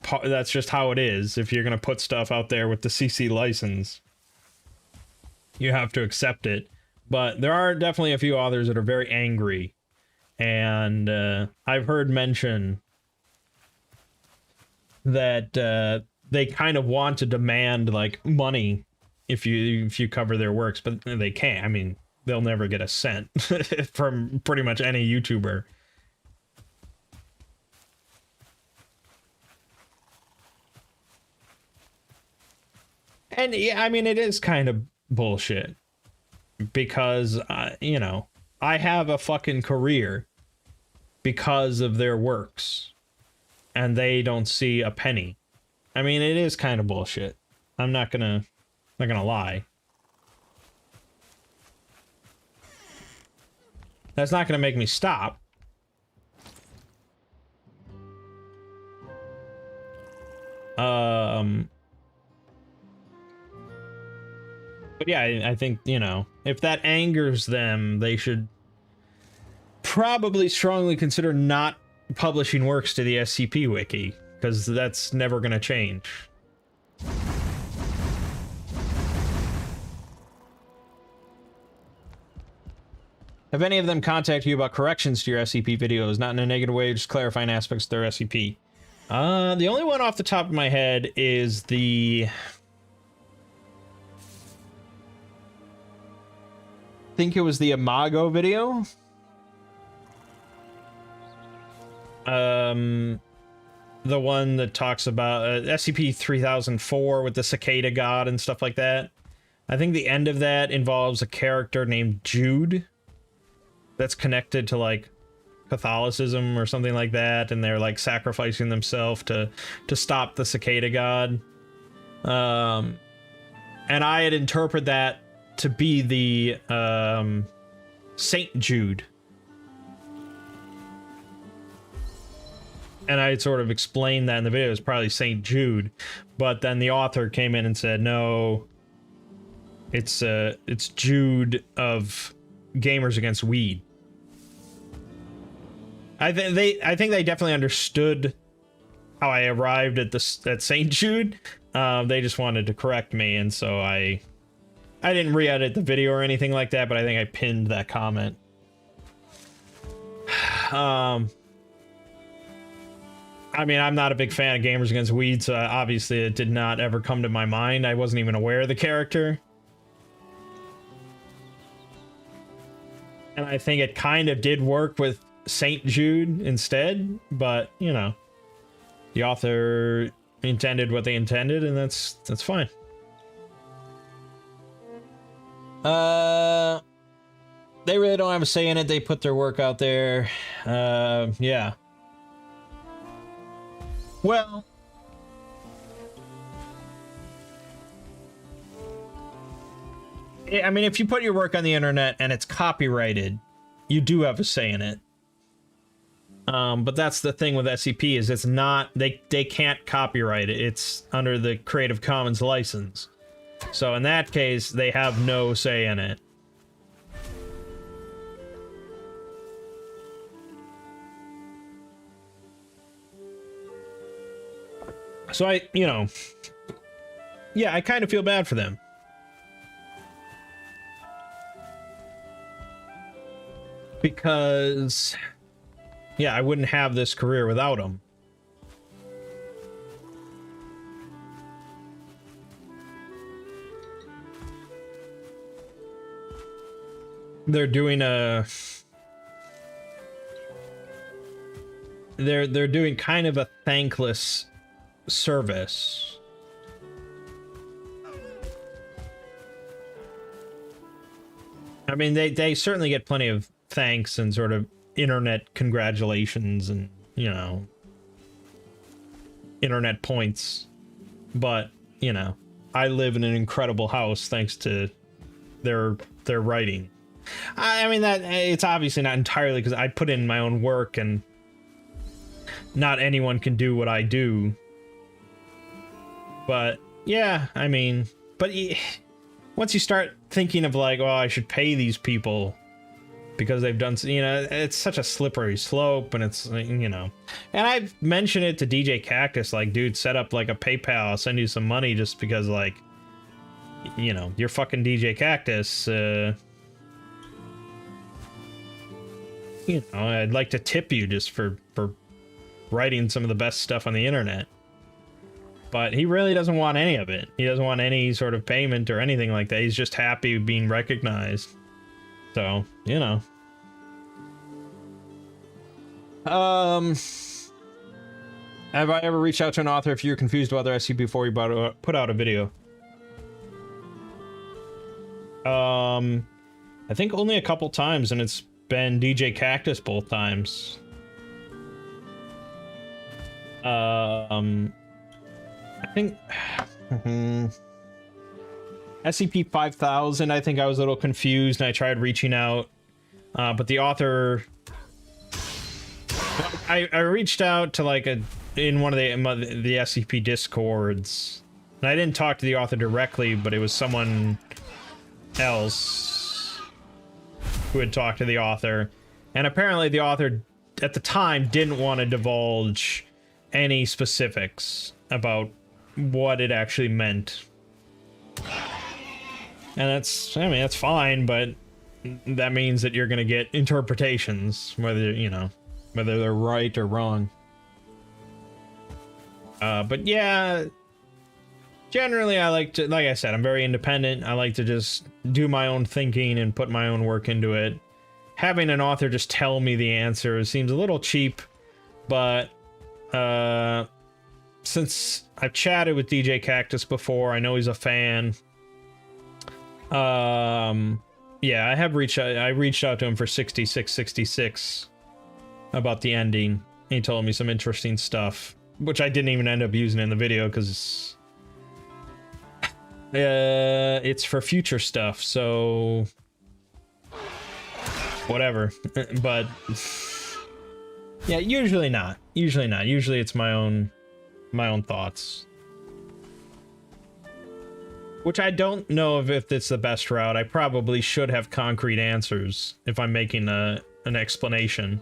how it is. If you're going to put stuff out there with the CC license, you have to accept it. But there are definitely a few authors that are very angry. And I've heard mention that they kind of want to demand like money if you cover their works, but they can't. I mean, they'll never get a cent from pretty much any YouTuber. And yeah, I mean, it is kind of bullshit because, you know, I have a fucking career because of their works and they don't see a penny. I mean, it is kind of bullshit. I'm not gonna lie. That's not gonna make me stop. But yeah, I think, you know, if that angers them, they should probably strongly consider not publishing works to the SCP wiki, because that's never going to change. Have any of them contacted you about corrections to your SCP videos? Not in a negative way, just clarifying aspects of their SCP. The only one off the top of my head is the... I think it was the Imago video. The one that talks about SCP-3004 with the cicada god and stuff like that. I think the end of that involves a character named Jude that's connected to like Catholicism or something like that, and they're like sacrificing themselves to stop the cicada god. And I had interpreted that to be the Saint Jude. And I had sort of explained that in the video. It was probably Saint Jude, but then the author came in and said, no, it's Jude of Gamers Against Weed. I think they definitely understood how I arrived at Saint Jude. They just wanted to correct me, and so I didn't re-edit the video or anything like that, but I think I pinned that comment. I mean, I'm not a big fan of Gamers Against Weed, so obviously it did not ever come to my mind. I wasn't even aware of the character. And I think it kind of did work with Saint Jude instead, but, you know, the author intended what they intended, and that's fine. They really don't have a say in it. They put their work out there. Yeah. Well, I mean, if you put your work on the internet and it's copyrighted, you do have a say in it. But that's the thing with SCP is it's not, they can't copyright it. It's under the Creative Commons license. So in that case, they have no say in it. So I, you know, yeah, I kind of feel bad for them. Because, yeah, I wouldn't have this career without them. They're doing a... They're doing kind of a thankless service. I mean, they certainly get plenty of thanks and sort of internet congratulations and, you know, internet points. But, you know, I live in an incredible house thanks to their writing. I mean, that it's obviously not entirely because I put in my own work, and not anyone can do what I do. But yeah, I mean, but once you start thinking of like, oh, I should pay these people because they've done, you know, it's such a slippery slope, and it's, you know, and I've mentioned it to DJ Cactus, like, dude, set up like a PayPal, I'll send you some money just because, like, you know, you're fucking DJ Cactus, you know, I'd like to tip you just for writing some of the best stuff on the internet. But he really doesn't want any of it. He doesn't want any sort of payment or anything like that. He's just happy being recognized. So, you know. Have I ever reached out to an author if you're confused about their SCP before you put out a video? I think only a couple times, and it's been DJ Cactus both times. I think SCP-5000, I think I was a little confused and I tried reaching out, but the author, I reached out to like in one of the SCP discords, and I didn't talk to the author directly, but it was someone else who had talked to the author, and apparently the author at the time didn't want to divulge any specifics about what it actually meant. And that's, I mean, that's fine, but that means that you're gonna get interpretations, whether, you know, whether they're right or wrong. But yeah, generally I like to, like I said, I'm very independent. I like to just do my own thinking and put my own work into it. Having an author just tell me the answer seems a little cheap, but since I've chatted with DJ Cactus before, I know he's a fan. Yeah, I reached out to him for 6666 about the ending. He told me some interesting stuff, which I didn't even end up using in the video because it's for future stuff, so whatever. But yeah, usually not. Usually it's my own thoughts. Which I don't know if it's the best route. I probably should have concrete answers if I'm making an explanation.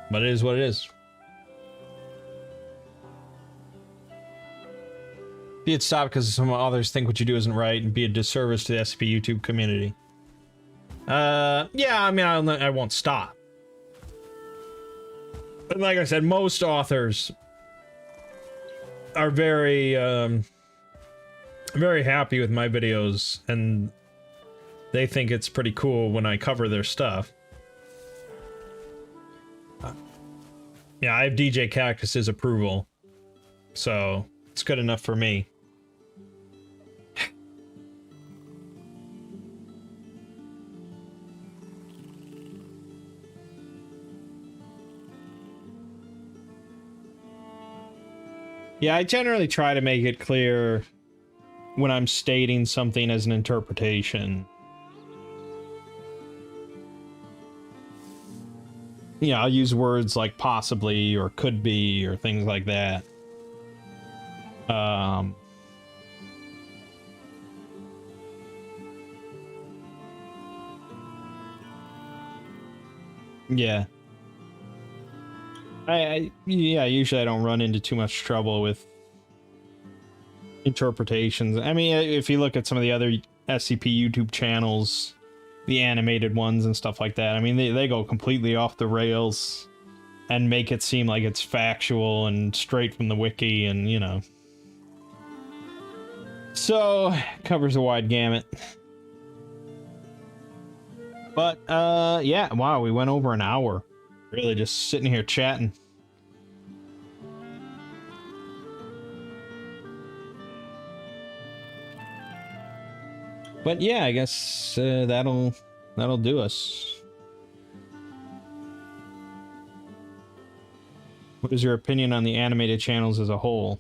But it is what it is. Be it stopped because some others think what you do isn't right, and be a disservice to the SCP YouTube community. Yeah, I mean, I won't stop. But like I said, most authors are very, very happy with my videos, and they think it's pretty cool when I cover their stuff. Yeah, I have DJ Cactus's approval, so it's good enough for me. Yeah, I generally try to make it clear when I'm stating something as an interpretation. Yeah, I'll use words like possibly or could be or things like that. Yeah. Yeah, usually I don't run into too much trouble with interpretations. I mean, if you look at some of the other SCP YouTube channels, the animated ones and stuff like that, I mean, they go completely off the rails and make it seem like it's factual and straight from the wiki, and, you know. So, covers a wide gamut. But, yeah, wow, we went over an hour. Really just sitting here chatting. But yeah, I guess that'll do us. What is your opinion on the animated channels as a whole?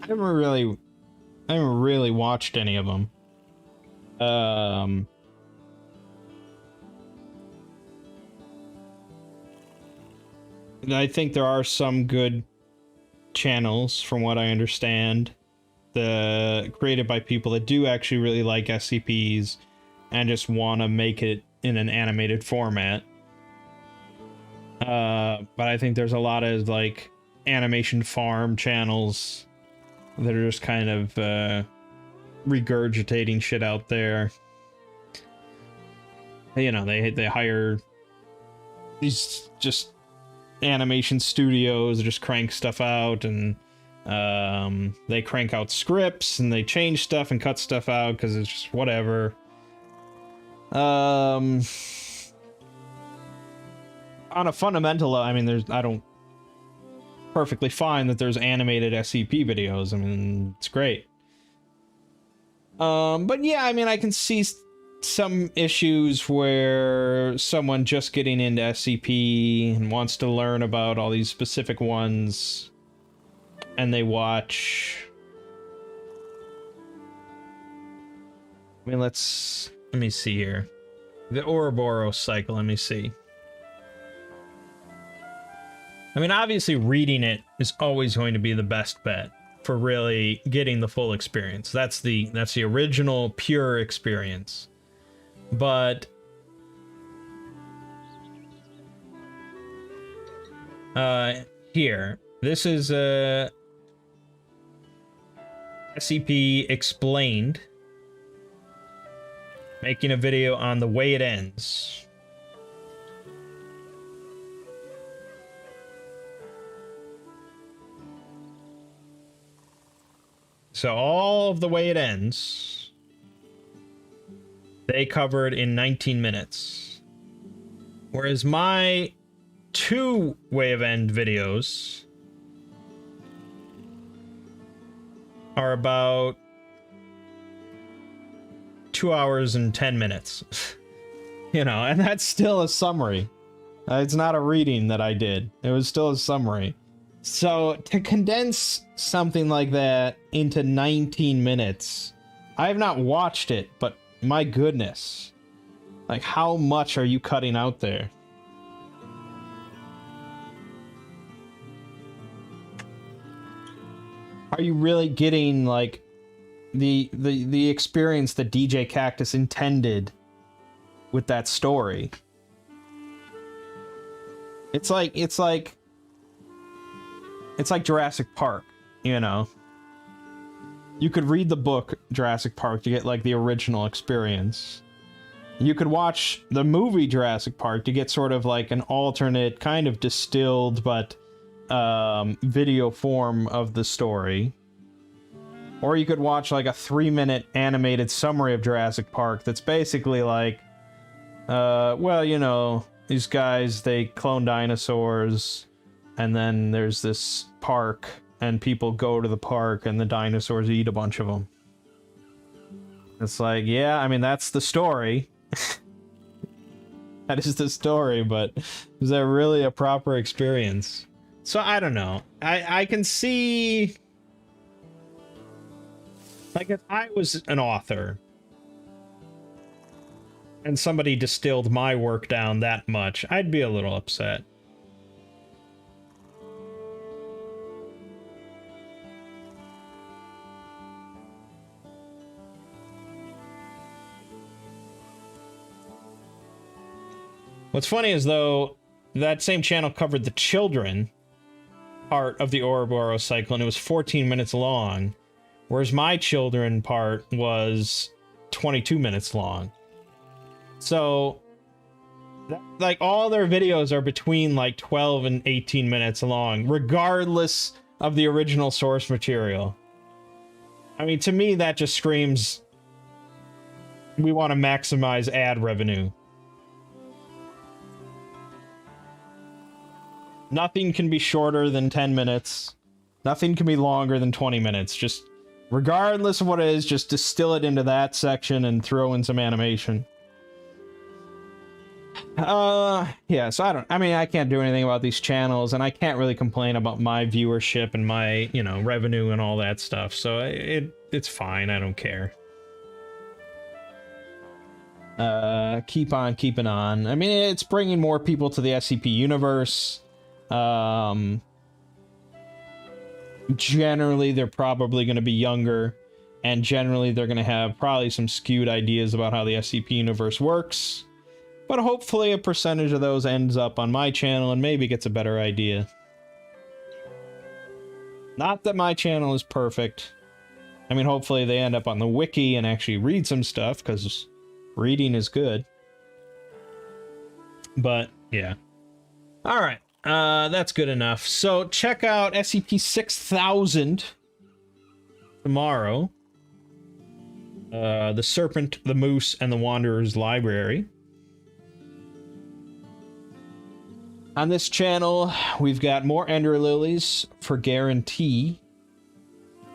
I haven't really watched any of them. I think there are some good channels, from what I understand, created by people that do actually really like SCPs and just want to make it in an animated format. But I think there's a lot of like animation farm channels that are just kind of regurgitating shit out there. You know, they hire these just animation studios that just crank stuff out, and they crank out scripts and they change stuff and cut stuff out because it's just whatever. On a fundamental level, I mean, I don't perfectly fine that there's animated SCP videos. I mean, it's great. But yeah, I mean, I can see some issues where someone just getting into SCP and wants to learn about all these specific ones, and they watch... I mean, let me see here. The Ouroboros cycle, let me see. I mean, obviously reading it is always going to be the best bet for really getting the full experience. That's the original pure experience. But here, this is SCP Explained, making a video on the way it ends. So all of the way it ends, they covered in 19 minutes. Whereas my 2 way of end videos are about 2 hours and 10 minutes. You know, and that's still a summary. It's not a reading that I did. It was still a summary. So to condense something like that into 19 minutes, I have not watched it, but my goodness, like how much are you cutting out there? Are you really getting like the experience that DJ Cactus intended with that story? It's like Jurassic Park, you know? You could read the book Jurassic Park to get like the original experience. You could watch the movie Jurassic Park to get sort of like an alternate, kind of distilled but video form of the story. Or you could watch like a 3-minute animated summary of Jurassic Park that's basically like, well, you know, these guys, they clone dinosaurs, and then there's this park, and people go to the park, and the dinosaurs eat a bunch of them. It's like, yeah, I mean, that's the story. That is the story, but is that really a proper experience? So, I don't know. I can see... Like, if I was an author, and somebody distilled my work down that much, I'd be a little upset. What's funny is, though, that same channel covered the children part of the Ouroboros cycle, and it was 14 minutes long, whereas my children part was 22 minutes long. So, like, all their videos are between, like, 12 and 18 minutes long, regardless of the original source material. I mean, to me, that just screams, we want to maximize ad revenue. Nothing can be shorter than 10 minutes. Nothing can be longer than 20 minutes. Just, regardless of what it is, just distill it into that section and throw in some animation. Yeah, so I mean, I can't do anything about these channels, and I can't really complain about my viewership and my, you know, revenue and all that stuff, so it's fine, I don't care. Keep on keeping on. I mean, it's bringing more people to the SCP universe. Generally, they're probably going to be younger, and generally, they're going to have probably some skewed ideas about how the SCP universe works. But hopefully, a percentage of those ends up on my channel and maybe gets a better idea. Not that my channel is perfect. I mean, hopefully, they end up on the wiki and actually read some stuff, because reading is good. But, yeah. Alright, that's good enough. So, check out SCP-6000 tomorrow. The Serpent, the Moose, and the Wanderer's Library. On this channel, we've got more Ender Lilies for guarantee.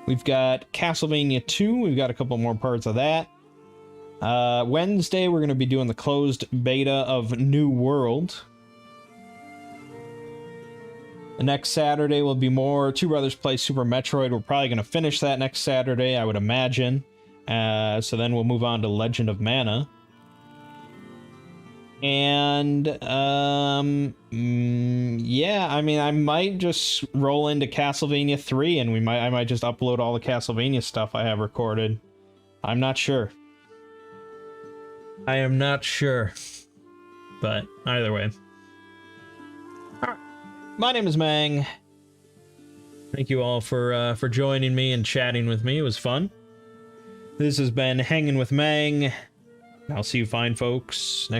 We've got Castlevania 2. We've got a couple more parts of that. Wednesday, we're going to be doing the closed beta of New World. The next Saturday will be more Two Brothers Play Super Metroid. We're probably going to finish that next Saturday, I would imagine. So then we'll move on to Legend of Mana. And, yeah, I mean, I might just roll into Castlevania 3, and I might just upload all the Castlevania stuff I have recorded. I'm not sure. I am not sure. But, either way. Alright. My name is Mangg. Thank you all for joining me and chatting with me. It was fun. This has been Hanging with Mangg. I'll see you fine folks next